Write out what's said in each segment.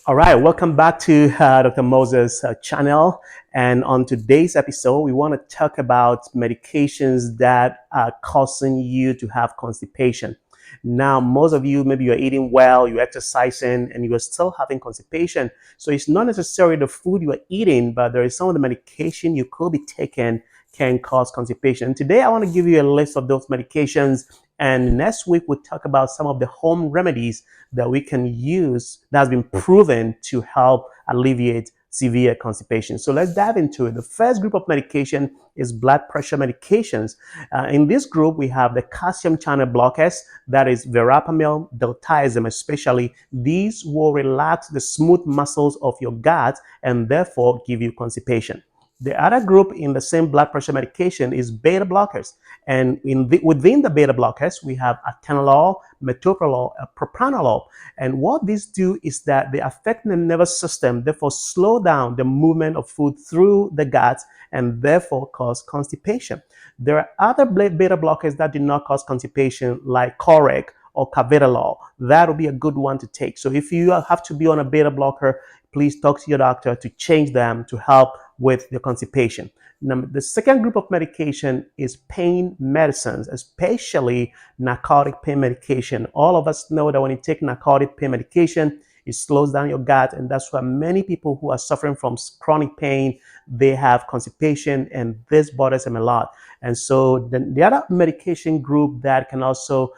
All right, welcome back to Dr. Moses' channel. And on today's episode, we want to talk about medications that are causing you to have constipation. Now, most of you, maybe you're eating well, you're exercising, and you're still having constipation. So it's not necessarily the food you are eating, but there is some of the medication you could be taking can cause constipation. And today, I want to give you a list of those medications. And next week, we'll talk about some of the home remedies that we can use that has been proven to help alleviate severe constipation. So let's dive into it. The first group of medication is blood pressure medications. In this group, we have the calcium channel blockers, that is verapamil, diltiazem especially. These will relax the smooth muscles of your gut and therefore give you constipation. The other group in the same blood pressure medication is beta blockers. And within the beta blockers, we have atenolol, metoprolol, propranolol. And what these do is that they affect the nervous system, therefore slow down the movement of food through the gut and therefore cause constipation. There are other beta blockers that do not cause constipation, like Corec or carvedilol. That will be a good one to take. So if you have to be on a beta blocker, please talk to your doctor to change them to help with the constipation. Now, the second group of medication is pain medicines, especially narcotic pain medication. All of us know that when you take narcotic pain medication, it slows down your gut, and that's why many people who are suffering from chronic pain, they have constipation, and this bothers them a lot. And so the other medication group that can also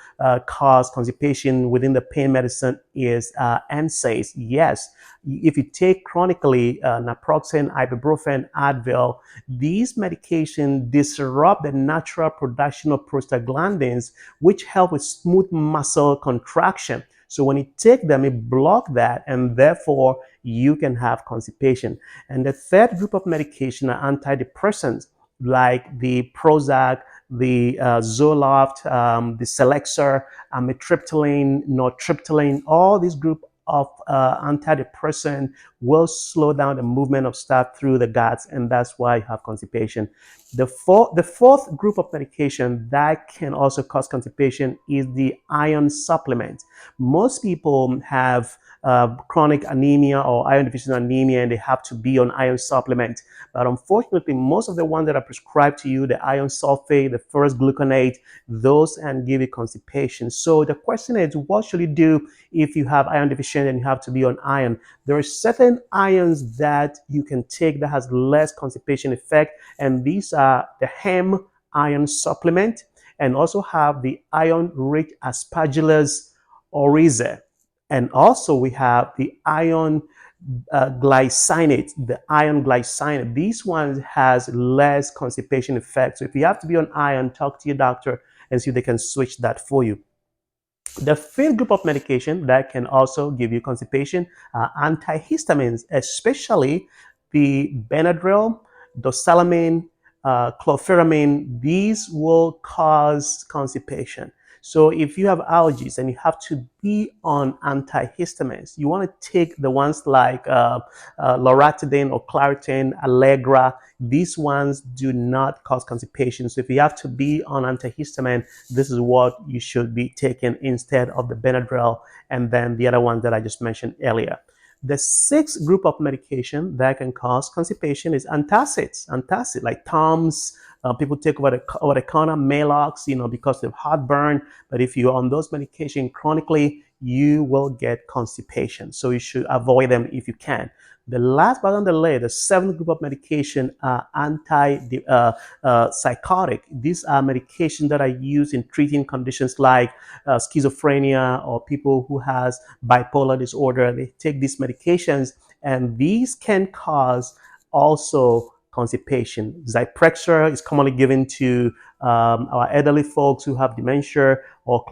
cause constipation within the pain medicine is NSAIDs. Yes, if you take chronically naproxen, ibuprofen, Advil, these medications disrupt the natural production of prostaglandins, which help with smooth muscle contraction. So when you take them, it blocks that, and therefore you can have constipation. And the third group of medication are antidepressants, like the Prozac, the Zoloft, the Celexa, amitriptyline, nortriptyline. All these group of antidepressant will slow down the movement of stuff through the guts, and that's why you have constipation. The fourth group of medication that can also cause constipation is the iron supplement. Most people have chronic anemia or iron deficiency anemia, and they have to be on iron supplement. But unfortunately, most of the ones that are prescribed to you, the iron sulfate, the ferrous gluconate, those can give you constipation. So the question is, what should you do if you have iron deficiency and you have to be on iron? There are certain irons that you can take that has less constipation effect, and these are the heme iron supplement, and also have the iron-rich aspergillus oryza. And also we have the iron glycinate, the iron glycinate. These ones has less constipation effect. So if you have to be on iron, talk to your doctor and see if they can switch that for you. The fifth group of medication that can also give you constipation are antihistamines, especially the Benadryl, dosalamine, chlorpheramine. These will cause constipation. So if you have allergies and you have to be on antihistamines, you want to take the ones like loratadine or Claritin, Allegra. These ones do not cause constipation. So if you have to be on antihistamine, this is what you should be taking instead of the Benadryl and then the other ones that I just mentioned earlier. The sixth group of medication that can cause constipation is antacids. Antacid, like Tums. People take over the counter Maalox, because of heartburn. But if you're on those medications chronically, you will get constipation. So you should avoid them if you can. The last but not the least, the seventh group of medication are antipsychotic. These are medications that are used in treating conditions like schizophrenia or people who has bipolar disorder. They take these medications, and these can cause also constipation. Zyprexa is commonly given to our elderly folks who have dementia, or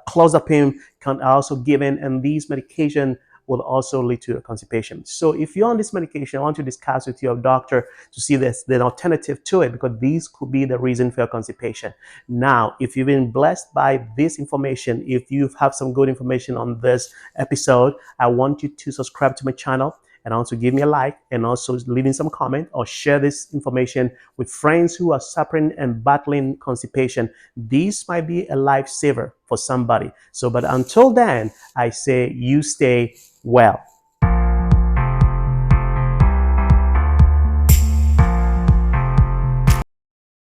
clozapine can also given, and these medications will also lead to constipation. So if you're on this medication, I want to discuss with your doctor to see there's an alternative to it, because these could be the reason for your constipation. Now, if you've been blessed by this information, if you have some good information on this episode, I want you to subscribe to my channel and also give me a like, and also leave in some comment or share this information with friends who are suffering and battling constipation. This might be a lifesaver for somebody. So, but until then, I say you stay Well,